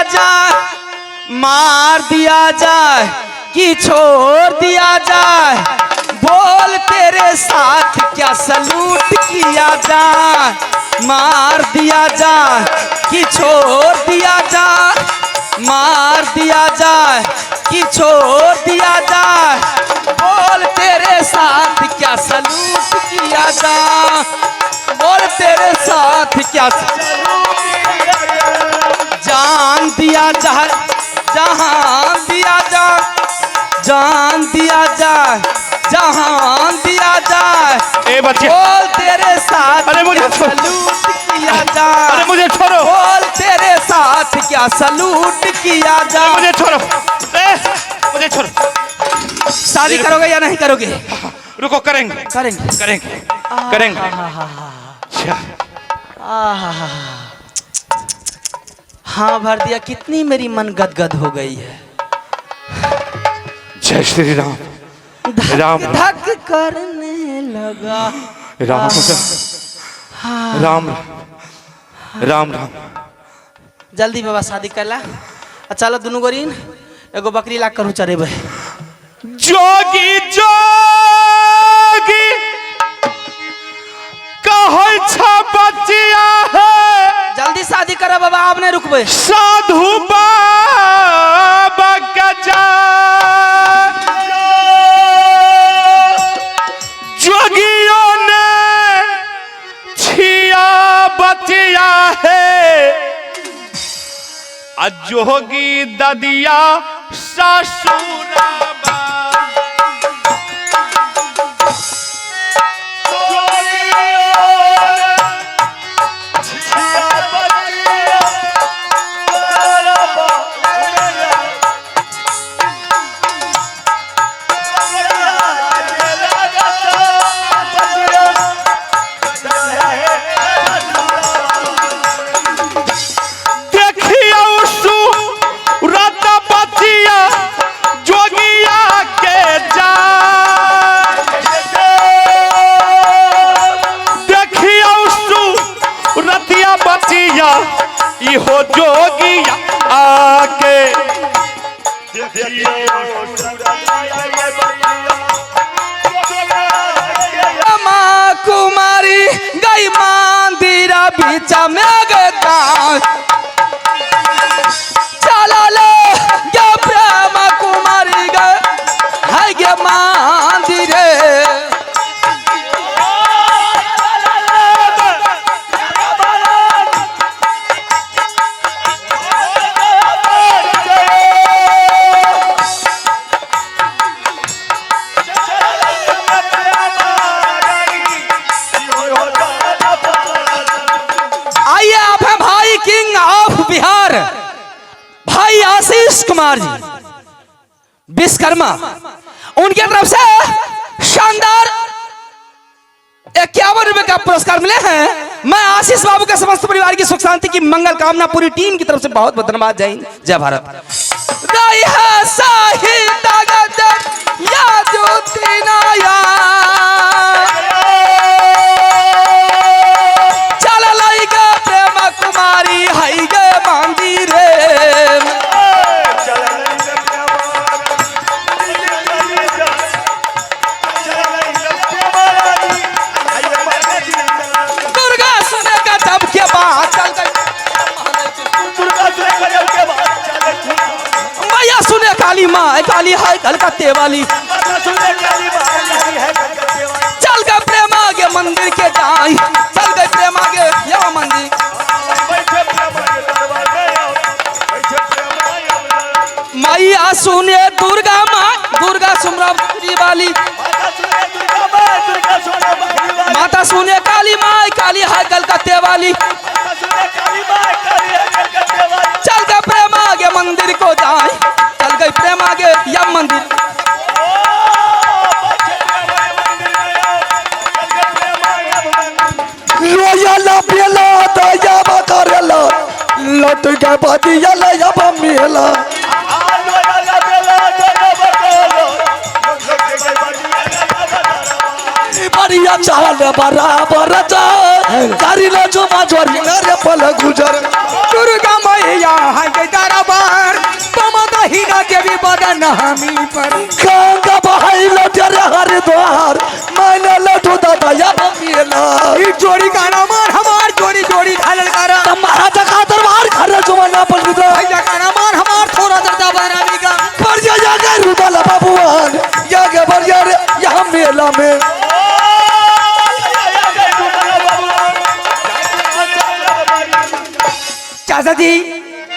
जाए, मार दिया जाए कि छोड़ दिया जाए, बोल तेरे साथ क्या सलूट किया जाए, मार दिया जाए कि छोड़ दिया जाए, मार दिया जाए कि छोड़ दिया जाए, बोल तेरे साथ क्या सलूट किया जाए, बोल तेरे साथ क्या जान दिया जाए, जहां दिया जाए, जान दिया जाए, जहां दिया जाए, ए बच्चे बोल तेरे साथ अरे मुझे सलूट किया जाए, अरे मुझे छोड़ो, बोल तेरे साथ क्या सलूट किया जाए, मुझे छोड़ो, मुझे छोड़ो। शादी करोगे या नहीं करोगे? रुको, करेंगे करेंगे करेंगे करेंगे। हाँ भर दिया, कितनी मेरी मन गदगद हो गई है। जय श्री राम। राम धक करने लगा। राम राम राम राम। जल्दी बाबा शादी कर ला। चलो दोनों गोरीन एगो बकरी ला करूँ चरे भाई। जोगी जोगी कहै छ बचिया है, जल्दी शादी करो बाबा, आप नहीं रुकबे। साधु बाबा का जा जोगियों ने छिया बचिया है, जोगी ददिया ससुराबा। इहो जोगिया आके माँ कुमारी गई मंदिर बीच में गता, चलो ले ये प्रेम कुमारी गए है ये मंदिर। किंग ऑफ बिहार भाई आशीष कुमार जी विश्वकर्मा, उनके तरफ से शानदार 51 रुपए का पुरस्कार मिले हैं। मैं आशीष बाबू के समस्त परिवार की सुख शांति की मंगल कामना पूरी टीम की तरफ से बहुत बहुत धन्यवाद। जय हिंद, जय भारत। काली माँ काली है कलकत्ते वाली, चल गए प्रेम आगे मंदिर के जाई, चल गए प्रेम आगे या मंदिर। मैया सुने दुर्गा माँ, दुर्गा सुमरावती वाली, माता सुने काली माँ काली है कलकत्ते वाली, चल गए प्रेम आगे मंदिर को जाए, चल गई प्रेम आगे या मंदिर। रोयला पेला दया बकरला लट के बदियला या बमेला, बढ़िया चाल बराबर जा करी लो जो बाजोरी रे पल गुजर। दुर्गा मैया है के तारा न हमी पर। गंगा बहाई लौटे हरिद्वार मैंने लौटू दादा या मेला। ई जोड़ी गाना मान हमार जोड़ी जोड़ी ढालल करा। महाराजा का दरबार खड़े जुमाना पर भैया गाना मान हमार थोड़ा दर्दा बनावी का। बढ़िया जागे रुदल बाबूआन जागे बढ़िया रे यहाँ मेला में। चाचा जी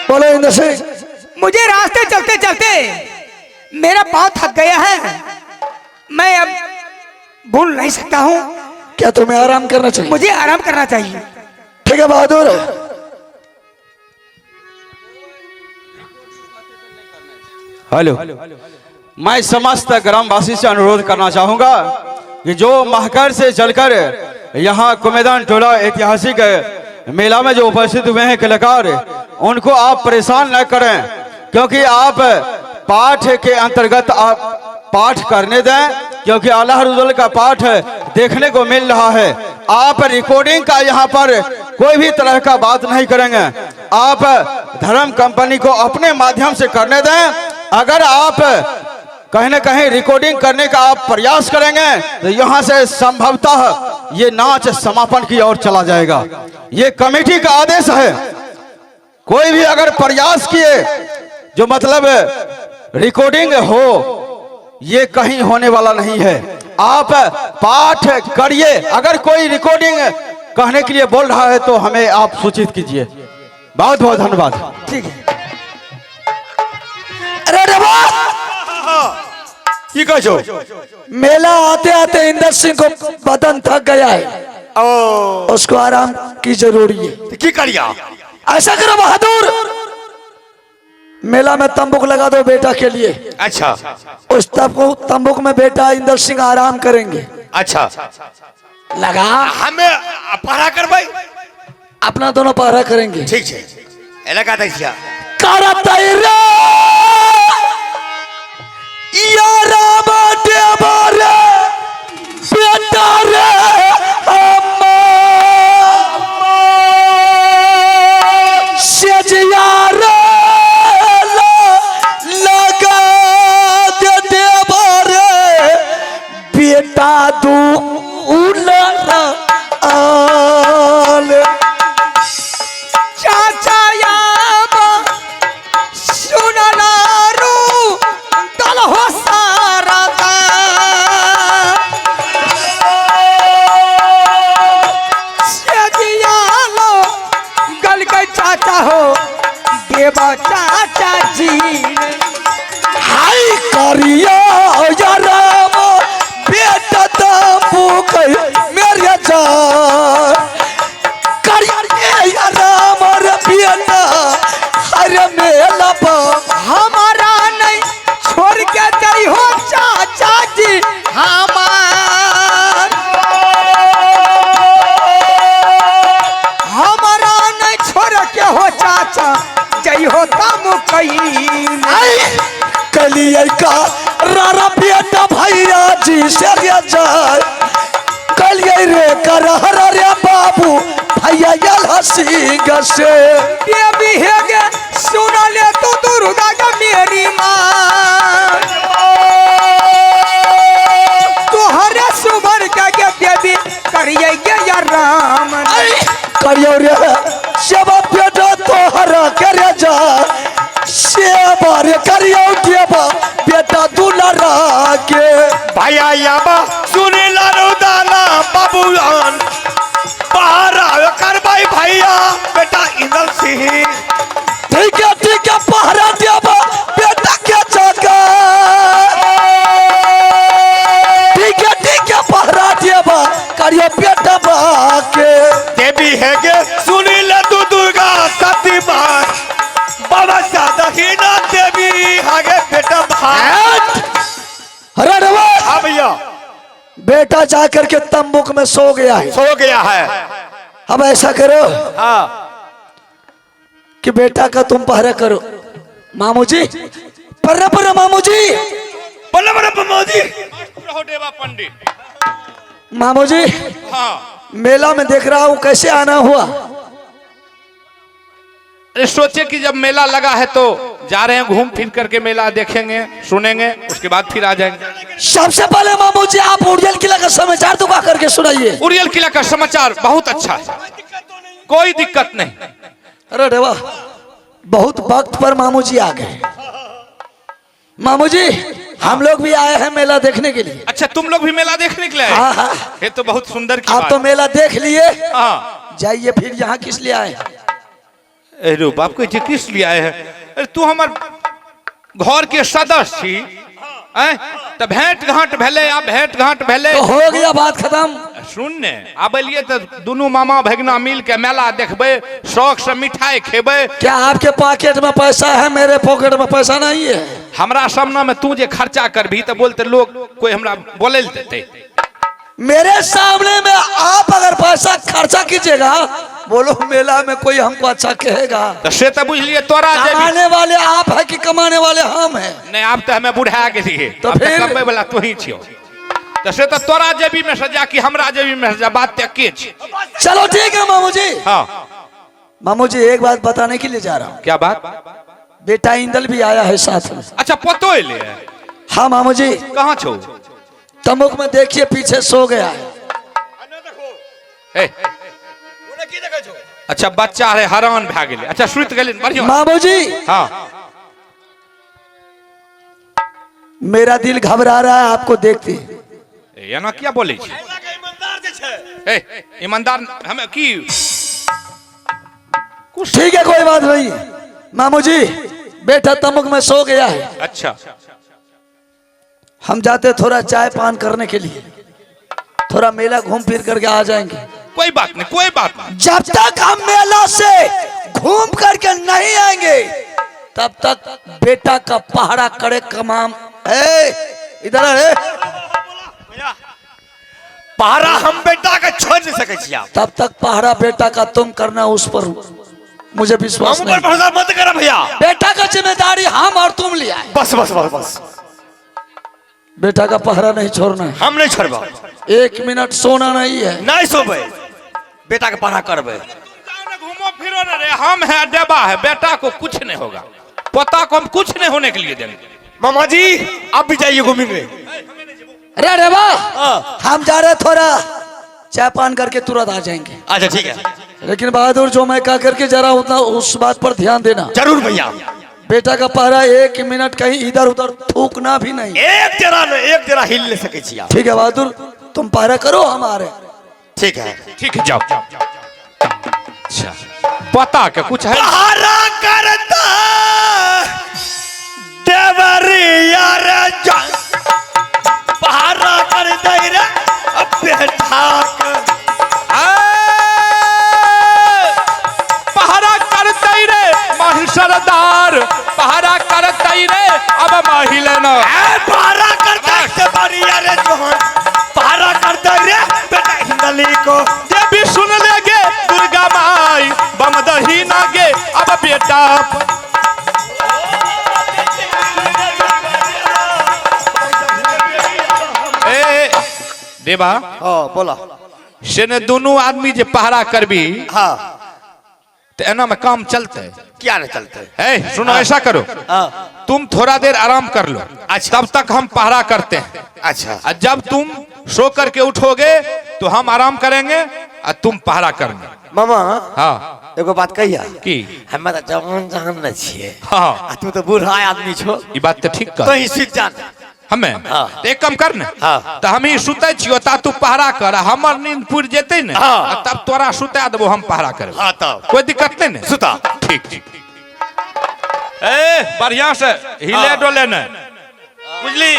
बोलो इंद्र सिंह। मुझे रास्ते चलते चलते मेरा पाँव थक गया है, मैं अब भूल नहीं सकता हूँ। क्या तुम्हें आराम करना चाहिए? मुझे आराम करना चाहिए। ठीक है बहादुर। हेलो, मैं समस्त ग्रामवासी से अनुरोध करना चाहूंगा कि जो महकर से चलकर यहाँ कुमेदान टोला ऐतिहासिक मेला में जो उपस्थित हुए हैं कलाकार, उनको आप परेशान न करें, क्योंकि आप पाठ के अंतर्गत आप पाठ करने दें, क्योंकि अल्लाह रुदल का पाठ देखने को मिल रहा है। आप रिकॉर्डिंग का यहाँ पर कोई भी तरह का बात नहीं करेंगे। आप धर्म कंपनी को अपने माध्यम से करने दें। अगर आप कहीं न कहीं रिकॉर्डिंग करने का आप प्रयास करेंगे तो यहाँ से संभवतः ये नाच समापन की ओर चला जाएगा। ये कमेटी का आदेश है। कोई भी अगर प्रयास किए जो मतलब रिकॉर्डिंग हो, ये कहीं होने वाला नहीं है। आप पाठ करिए। अगर कोई रिकॉर्डिंग कहने के लिए बोल रहा है तो हमें आप सूचित कीजिए। बहुत बहुत धन्यवाद। ठीक है। मेला आते आते इंद्र सिंह को बदन थक गया है, उसको आराम की जरूरी है। की करिया? ऐसा करो बहादुर, मेला में तंबूक लगा दो बेटा के लिए। अच्छा, उस तंबूक में बेटा इंद्र सिंह आराम करेंगे। अच्छा, लगा हमें पहरा कर भाई। अपना दोनों पहरा करेंगे। ठीक है, लगा दीजिए। बेटा रे अम्मा सजिया रे लगा दे देवरे बेटा दूल्हा आल। चाचा याबा सुनना रू दल हो सारा दा। सजिया लो गल के चाचा हो देवा चाचा जी ने। हाय करिया राम बेटा तंबूक मेरे जान करिया राम रे बेटा अरे मेला हमारा नहीं छोड़ के गई हो चाचा जी हमार। हमारा नहीं छोड़ के हो चाचा जई हो तम कहीं कलिया का रारा बेटा भैया जी से जाए कलिया रे कर रे बाबू भैया सिंह से ये भी है गे सुन ले तो दुर्गा का मेरी माँ तुहरे सुबर का के देवी करिए के या राम करियो रे सेवा बेटा तोहरा करे जा सेवा रे करियो देवा बेटा दुलारा के भैया याबा सुने लारो दाना बाबूआन पहरा कर भाई भैया बेटा इंद्र सिंह। ठीक है पहरा देवा बेटा के चका। ठीक है पहरा देवा करियो बेटा बाके देवी है गे सुनी ले तू दुर्गा सती मां बाबा सादा ही ना देवी आगे बेटा भाई। अरे रवा हाँ भैया, बेटा जाकर के तंबूक में सो गया है। सो गया है। अब ऐसा करो हाँ, कि बेटा का तुम पहरा करो। मामू जी पर मामू जी बल्ला बल्ला मोदी रहो देवा पंडित। मामू जी हाँ, मेला में देख रहा हूँ कैसे आना हुआ। अरे सोचे कि जब मेला लगा है तो जा रहे हैं, घूम फिर करके मेला देखेंगे, सुनेंगे, उसके बाद फिर आ जाएंगे। सबसे पहले मामू जी आप उड़ियल किला का समाचार तो करके सुनाइए। उड़ियल किला का समाचार बहुत अच्छा है, कोई दिक्कत नहीं। अरे देवा, बहुत वक्त पर मामू जी आ गए। मामू जी हम लोग भी आए हैं मेला देखने के लिए। अच्छा, तुम लोग भी मेला देखने के लिए आए? हाँ हाँ, ये तो बहुत सुंदर की आप बात। तो मेला देख लिए, हाँ, जाइए फिर यहाँ किस लिए आए? अरे बाप को ये किस लिए आए हैं? अरे तू हमार घर के सदस्य छी, तो भेंट घाट भेले, अब भेंट घाट भेले तो हो गया बात खत्म। सुन ने, अब एलिए तो दोनों मामा भगना मिल के मेला देखबे, शौक से मिठाई खेबे। क्या आपके पॉकेट में पैसा है, मेरे पॉकेट में पैसा नहीं है? हमरा सामना में तू जे खर्चा करबी तो बोलते लोग कोई हमरा बोले देते। मेरे सामने में आप अगर पैसा खर्चा कीजिएगा, बोलो मेला में कोई हमको अच्छा कहेगा? तो से तो बुझ लिए तोरा जे भी कमाने वाले आप है कि कमाने वाले हम हैं? नहीं, आप तो हमें बुढ़ा के लिए तो अब फिर? कमबै वाला तू ही छियो। तो से तो तोरा जेबी में सजा कि हमरा जेबी में सजा, बात ते के छी। चलो ठीक है मामू जी। हाँ, मामू जी एक बात बताने के लिए जा रहा हूँ। क्या बात? बेटा इंदल भी आया है साथ में। अच्छा, पतो ले हाँ मामू जी, कहाँ छो? तमुक में देखिए पीछे सो गया है। ए, अच्छा, बच्चा रे हैरान भए गेले। अच्छा, सुत गेले, बढ़िया। मामू जी हाँ, मेरा दिल घबरा रहा है आपको देखते। ये ना क्या बोले छी? ए, ईमानदार हमें की ठीक है कोई बात नहीं। मामू जी बेटा तमुक में सो गया है, अच्छा, हम जाते थोड़ा चाय पान करने के लिए, थोड़ा मेला घूम फिर करके आ जाएंगे। कोई बात नहीं, कोई बात नहीं। जब तक हम मेला से घूम करके नहीं आएंगे तब तक बेटा का पहरा करे कमाम। इधर है, पहरा हम बेटा का छोड़ नहीं सके छी आप। तब तक पहरा बेटा का तुम करना, उस पर मुझे विश्वास हम पर नहीं। भरोसा मत करो भैया। बेटा का जिम्मेदारी हम और तुम लिया है। बस बस बस बस, बेटा का पहरा नहीं छोड़ना है। हम नहीं छोड़बा, 1 मिनट सोना नहीं है। नहीं सोबे, बेटा के पहरा करबे। घूमो फिरो ना रे, हम है डेबा है, बेटा को कुछ नहीं होगा, पोता को हम कुछ नहीं होने के लिए देंगे। मामा जी आप भी जाइए घूमेंगे। अरे रे वाह, हम जा रहे थोड़ा चाय पान करके तुरंत आ जाएंगे। अच्छा ठीक है, लेकिन बहादुर जो मैं कहा करके जरा उतना उस बात पर ध्यान देना। जरूर भैया। बेटा का पहरा 1 मिनट कहीं इधर उधर थूकना भी नहीं। एक जरा हिल ले सके छी आप। ठीक है बहादुर, तुम पहरा करो, हम आ रहे। ठीक है, ठीक है, जाओ। अच्छा, पता के कुछ है? पहरा करता देवरिया रे जा, पहरा कर दे रे बेटा के। पहरा करते रे माही सरदार, पहरा करते रे अब माहिले न। पहरा करता देवरिया रे जोहन, पहरा करता रे बेटा हिंदली को। ये भी सुन लेगे दुर्गा माई, बम दही नागे अब बेटा। ए देवा, हाँ बोला। से ने दोनों आदमी जे पहरा करबी हाँ, तो एना में काम चलते क्या नहीं चलते? है? सुनो, ऐसा करो, हाँ, तुम थोड़ा देर आराम कर लो, अच्छा। तब तक हम पहरा करते हैं। अच्छा और जब तुम सो करके उठोगे तो हम आराम करेंगे और तुम पहरा करना। मामा हाँ, एगो बात कहिया की? हमें तो जवान जहान न छिए, हाँ, आ तू तो बूढ़ा आदमी छो, ये बात तो ठीक तो कर। ही सीख जान। हमें हाँ। तो एक कम कर ना, हाँ। तो हम ही सुते छियो, ता तू पहरा कर, हमर नींद पूर जेते ने, हाँ। तब तोरा सुता देबो, हम पहरा करब। हाँ तब कोई दिक्कत नहीं ने? सुता। ठीक ठीक। ए बढ़िया से हिले हाँ। डोले ने, बुझली?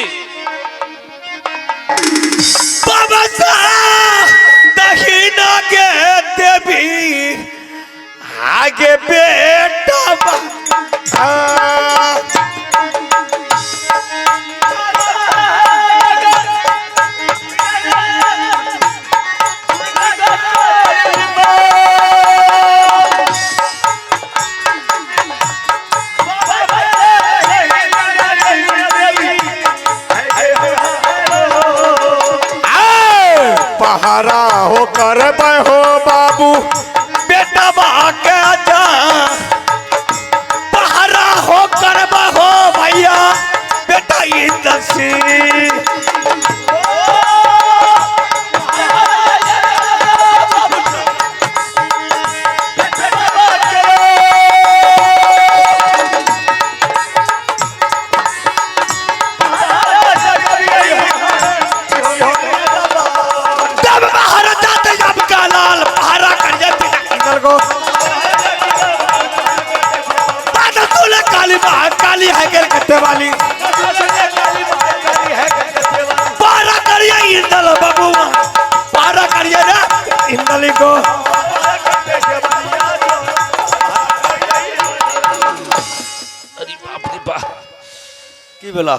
बाबा साहब दहिना के देवी आगे बेटा पहारा हो कर हो बाबू बेटा के जा, पहारा हो कर गते वाली पारा करिए इंदल बबुआ पारा करिए रे इंदली को की बोला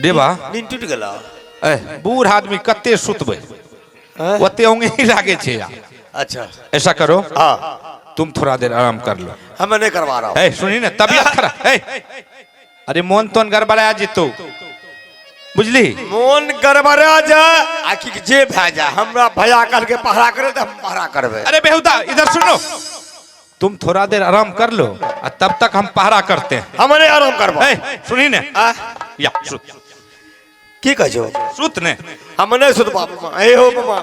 देवा नींद टूट गला बूढ़ आदमी कते सुतबे ओते होंगे ही लागे छे यार। अच्छा ऐसा करो हाँ तुम थोड़ा देर आराम कर लो। हमें नहीं करवा रहा हूँ सुनिए ना तबीयत खराब अरे मोन तोन गड़बड़ाया जीतो बुझली मोन गड़बड़ा जा आखि के जे भै जा हमरा भया करके पहरा करे तो हम पहरा करबे। अरे बेहुदा इधर सुनो तुम थोड़ा देर आराम कर लो और तब तक हम पहरा करते हैं। हमने आराम करवा सुनिए ना या सुत की कह जो सुत ने हमने सुत बाबू ए हो मामा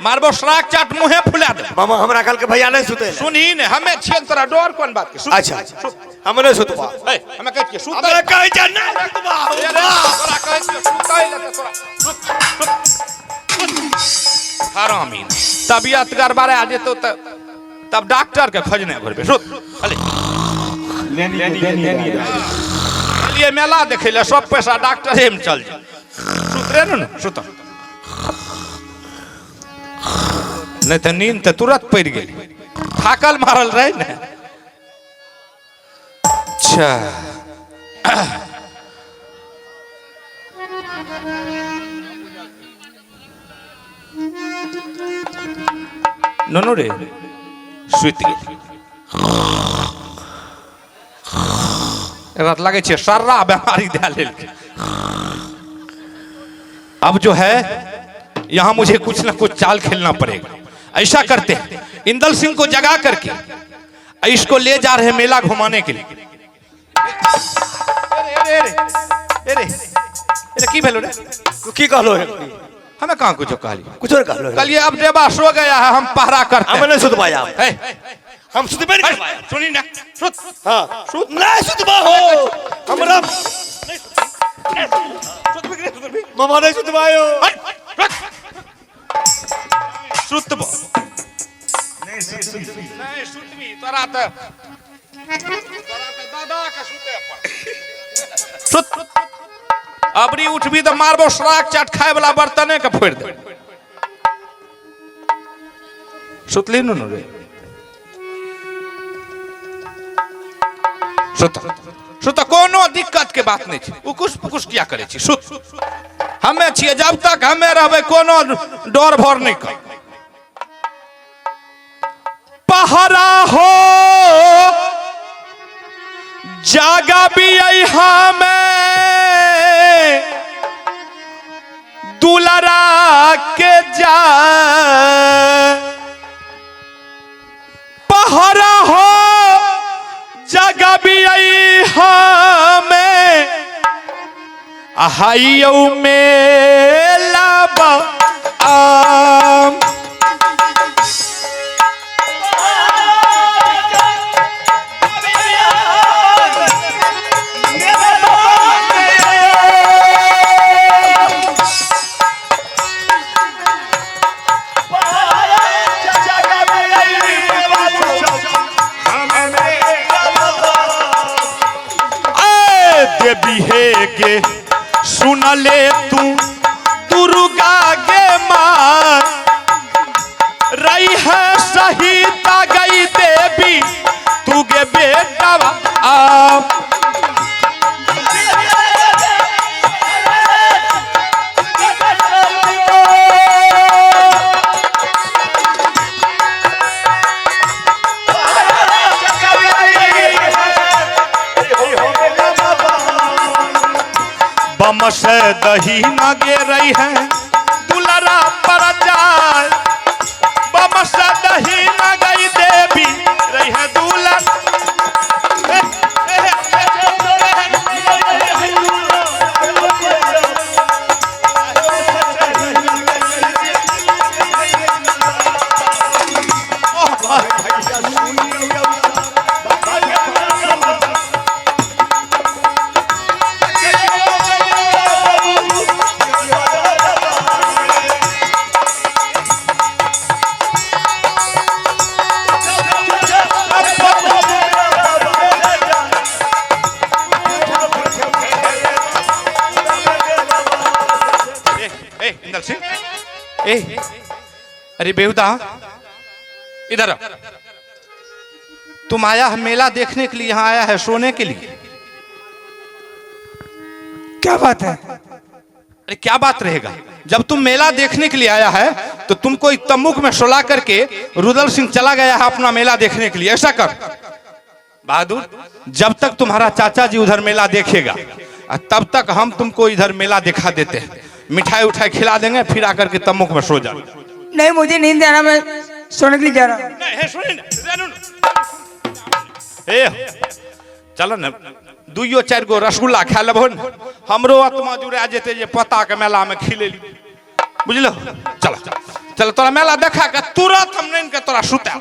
मारबो श्राक चाट मुंहे फुला दे मामा हमरा कल के भैया नहीं सुते सुनी ने हमें छियन तोरा डर कोन बात के सुत अच्छा हमने सुत बा हमें कह के सुत हमरा कह जा ना सुत बा तोरा कह के सुतै ले तोरा सुत हरामी तबीयत गड़बड़ा आ जेतो तब डॉक्टर के खोजने घरबे सुत खाली लेनी ये मेला देखे ले सब पैसा डॉक्टर में चल जाए सुत रे न सुत नहीं तो नींद तो तुरंत पड़ गई थाकल मारल रहे न। अच्छा नोनो रे सुत गई लगे छे सर्रा बीमारी दे लेल। अब जो है यहाँ मुझे कुछ ना कुछ चाल खेलना पड़ेगा। ऐसा करते हैं इंदल सिंह को जगा करके इसको ले जा रहे मेला घुमाने के लिए। की भेलो रे तू की कहलो है हमें कहाँ कुछ कहली कुछ और कहलो कल ये अब देवा सो गया है हम पहरा करते हैं। हमने सुत पाया हम सुत बैठ गए सुनी ना सुत हां सुत नहीं सुत बा हो हमरा मामा नहीं सुत बायो सुत बो नहीं सुतवी तोरा त दादा का सुते पर सुत अबरी उठबी तो मारबो श्राक चाट खाए वाला बर्तने का फोड़ दे सुतली नु रे सुत सुत कोनो दिक्कत के बात नहीं छै उकुस पुकुस किया करे छी सुत हमें छिए जब तक हमें रहबे कोनो डर भर नहीं कर पहरा हो जागा भी हमें दुलरा के जा पहरा हो जगा भी हमें हाइयो मेला आम बिहेगे सुन ले तू दुर्गा गे माँ रही है सहिता गई देवी तू गे बेटा आप बम से दही न गे रही है दुलरा पर जाए बम से दही न गई देवी रही है दुलर ए अरे बेहुदा इधर आ। तुम आया है मेला देखने के लिए, यहाँ आया है सोने के लिए? क्या बात है? अरे क्या बात रहेगा, जब तुम मेला देखने के लिए आया है तो तुम कोई तम्बुक में सुला करके रुदल सिंह चला गया है अपना मेला देखने के लिए। ऐसा कर बहादुर, जब तक तुम्हारा चाचा जी उधर मेला देखेगा तब तक हम तुमको इधर मेला दिखा देते हैं। मिठाई उठाई खिला देंगे, फिर आकर के तम्बुक में सो जाओ। नहीं मुझे नींद आ रहा, मैं सोने के लिए जा रहा हूँ। चलो न 2-4 गो रसगुल्ला खा लेबो न, हमरो आत्मा जुड़ा जेते जे पता के मेला में खिलेली, बुझलो? चलो चलो तोरा मेला देखा के तुरंत हम नहीं के तोरा सुता।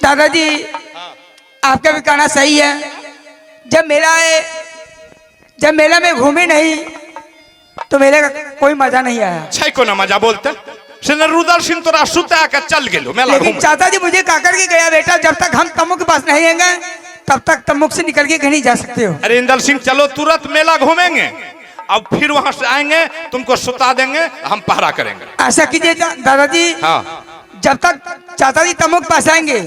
दादाजी आपका भी कहना सही है, जब मेला में घूमे नहीं तो मेले का कोई मजा नहीं आया। छै को ना मजा बोलते से रुदल सिंह तोरा सुता के चल गेलो मेला लेकिन घूमे। चाचा जी मुझे कहा करके गया बेटा, जब तक हम तमुक के पास नहीं आएंगे तब तक तमुक से निकल के कहीं जा सकते हो। अरे इंदल सिंह चलो तुरंत मेला घूमेंगे, अब फिर वहां से आएंगे तुमको सुता देंगे, हम पहरा करेंगे। ऐसा कीजिए दादाजी, हाँ जब तक चाचा जी तमुक पास आएंगे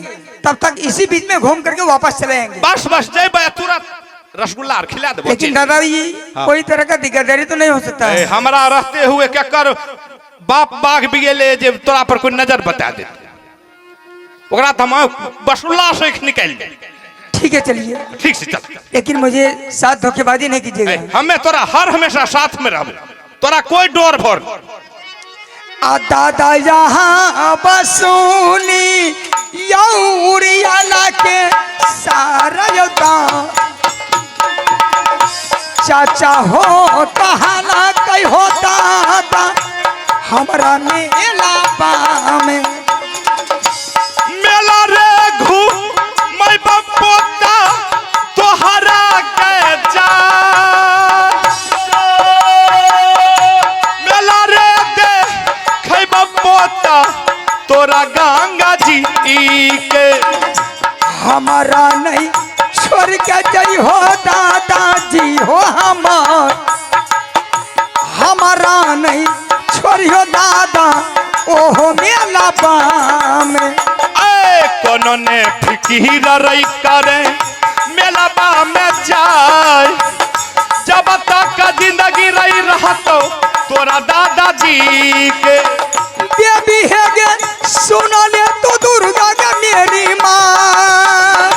तब तक इसी बीच में घूम करके वापस चले आएंगे। बस बस जय भाई तुरंत रसगुल्ला खिला दे। लेकिन दादाजी कोई तरह का दिक्कतदारी तो नहीं हो सकता है? हमारा रहते हुए क्या कर बाप बाघ बिगेले जे तोरा पर कोई नजर बता दे, ओकरा तो हम बसुल्ला से निकाल दे। ठीक है चलिए, ठीक से चल, लेकिन मुझे साथ धोखेबाजी नहीं कीजिएगा। हमें तोरा हर हमेशा साथ में रहबो, तोरा कोई डोर भोर। दादा यहाँ बसूनी यौरियाला के सारा योदा चाचा हो तहाला कई होता था हमारा मेला में। मेला रे घूम मैं बपोता तोहरा के जा, मेला रे दे खै बपोता तोरा गंगा जी के। हमारा नहीं छोड़ के जई हो दादाजी हो, हमारा नहीं छोड़ियो दादा ओहो मेला में। कोनो ने फिकीर रही करे मेला में जाए, जब तक जिंदगी रही रहतो तोरा दादाजी के। बेबी है गे सुनो ले तो दुर्गा का मेरी माँ,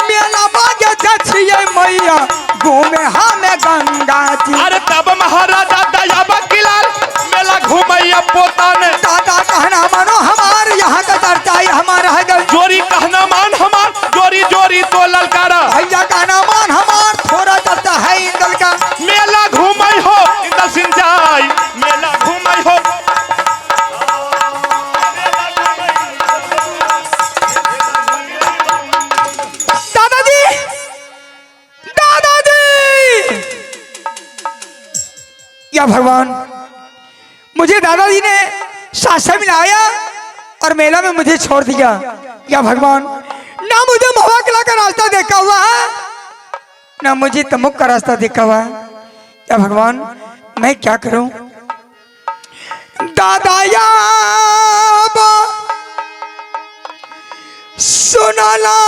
मेला बागे जछिए मैया घूमे हमें गंगा जी। अरे तब महाराजा दया बकिलाल मेला घूमैया पोता ने। दादा कहना मानो हमार यहाँ का चर्चा है हमारा है गल। जोरी कहना मान हमार, जोरी जोरी तो ललकारा। भैया कहना मान हमार, थोड़ा चर्चा है इंदल का। मेला घूमै हो इंदल सिंह जाई, मेला घूमै हो। दादाजी दादाजी, या भगवान मुझे दादाजी ने सासा मिलाया और मेला में मुझे छोड़ दिया। या भगवान, ना मुझे महुआ किला का रास्ता देखा हुआ है ना मुझे तमुक का रास्ता देखा हुआ है। या भगवान मैं क्या करूं? दादा या सुनला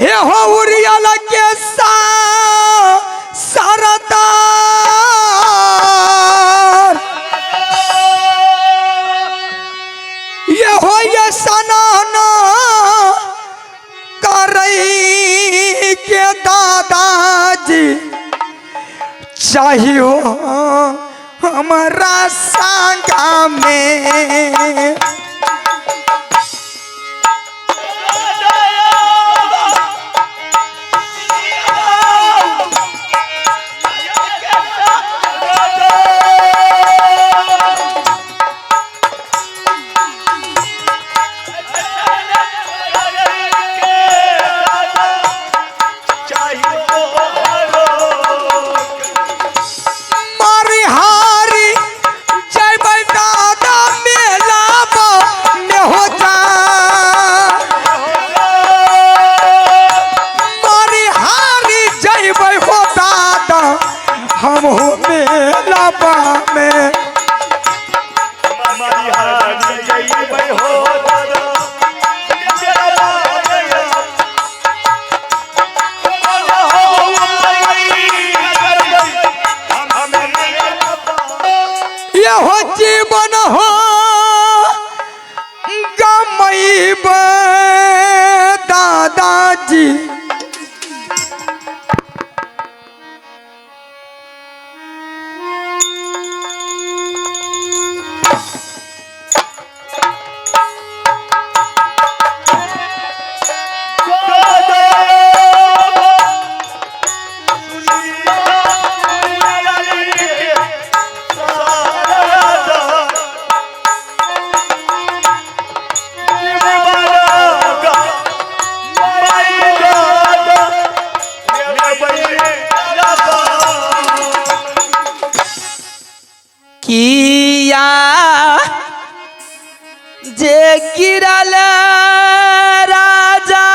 हे हो उरियाला के सारदार, ये हो ये सनाना करई के दादाजी चाहिए हमारा संगा में। मारी हारी जय दादा मेला जे गिरल राजा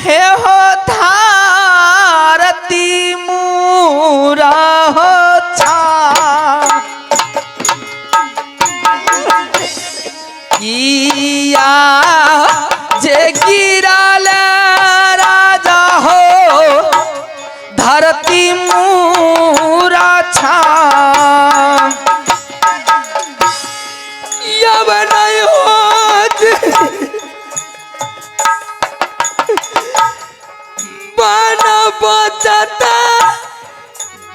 हे हो धारती मूरा हो छा किया जे गिरल राजा हो धरती मूरा छा अब नहीं होत बन बचता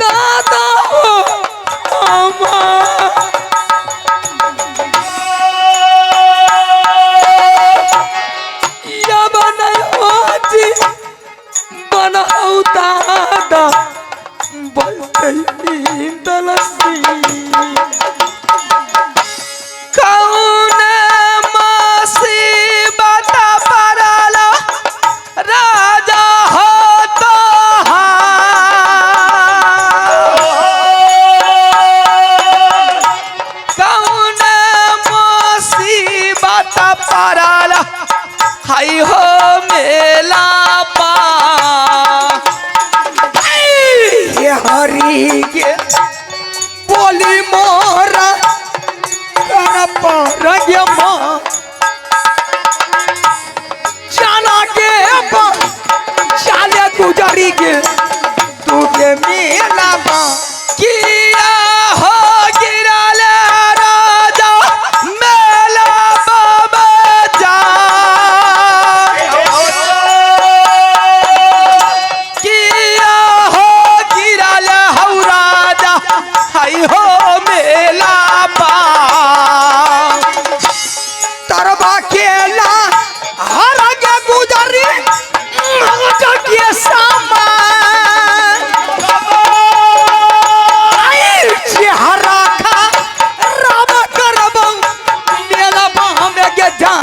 दादा हो अब नहीं होत बन दादा बोलते दलसी कौन मुसीबत पड़ल राजा हो तो कौन मुसीबत पड़ल हाय हो मेला पा हरी के बोली मोरा चला के चाले गुजारी के तू के मेला किया हो गिरल राजा मेला बाबा जा किया हो गिरल हो राजा हाय हो मेला बा तरबा केला हर के गुजारी के सामान हरा खा राम करब मेला हमें के जा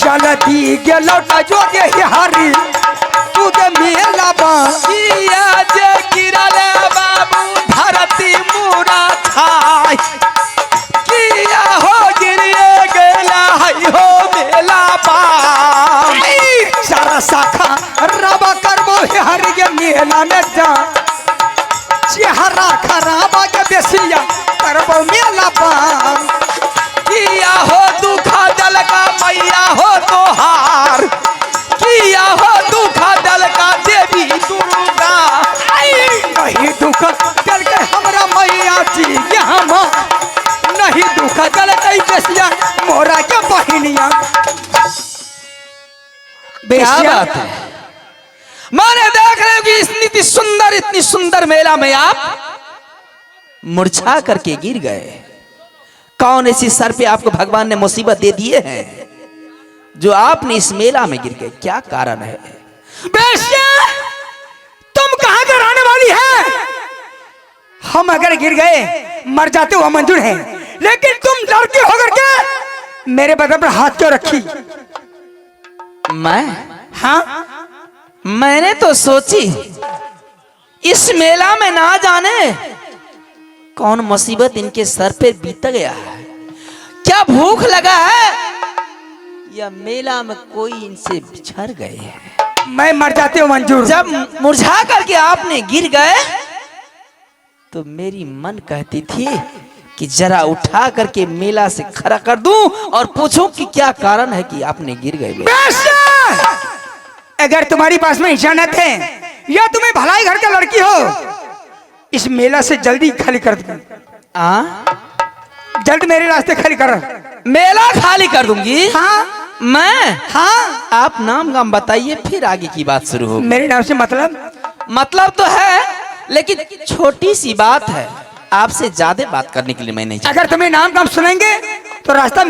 चलती गेलो जो के हरी तू के मेला किया जे गिरल बाबू धरती मूरा छाय किया हो गिरिए गेला हाय हो मेला बा सारा शाखा रबा करबो हरी के मेला में जा चेहरा खराब के बेसिया करबो मेला किया हो दुखा दल का मैया हो तोहार किया हो दुखा दल का देवी दुर्गा नहीं दुख चल के हमरा मैया जी यहाँ नहीं दुख चल के बेसिया मोरा के बहिनिया क्या बात है मैंने देख रहे हो कि इतनी सुंदर मेला में आप मुरझा करके गिर गए कौन ऐसी सर पे आपको भगवान ने मुसीबत दे दिए हैं जो आपने इस मेला में गिर गए क्या कारण है बेसिया तुम कहाँ से रहने वाली है हम अगर गिर गए मर जाते हुआ मंजूर है लेकिन तुम लड़की होकर के मेरे बदन पर हाथ क्यों रखी मैं हाँ मैंने तो सोची इस मेला में ना जाने कौन मुसीबत इनके सर पे बीत गया है क्या भूख लगा है या मेला में कोई इनसे बिछड़ गए हैं मैं मर जाते हुआ मंजूर जब मुरझा करके आपने गिर गए तो मेरी मन कहती थी कि जरा उठा करके मेला से खड़ा कर दूं और पूछूं कि क्या कारण है कि आपने गिर गए अगर तुम्हारी पास में हिसानत है या तुम्हें भलाई घर का लड़की हो इस मेला से जल्दी खाली कर दूं जल्द मेरे रास्ते खाली कर मेला खाली कर दूंगी हाँ मैं हाँ आप नाम गाम बताइए फिर आगे की बात शुरू होगी मेरे नाम से मतलब तो है लेकिन छोटी सी बात है आपसे ज्यादा बात करने के लिए मैं नहीं चाहता अगर तुम्हें नाम काम सुनेंगे तो रास्ता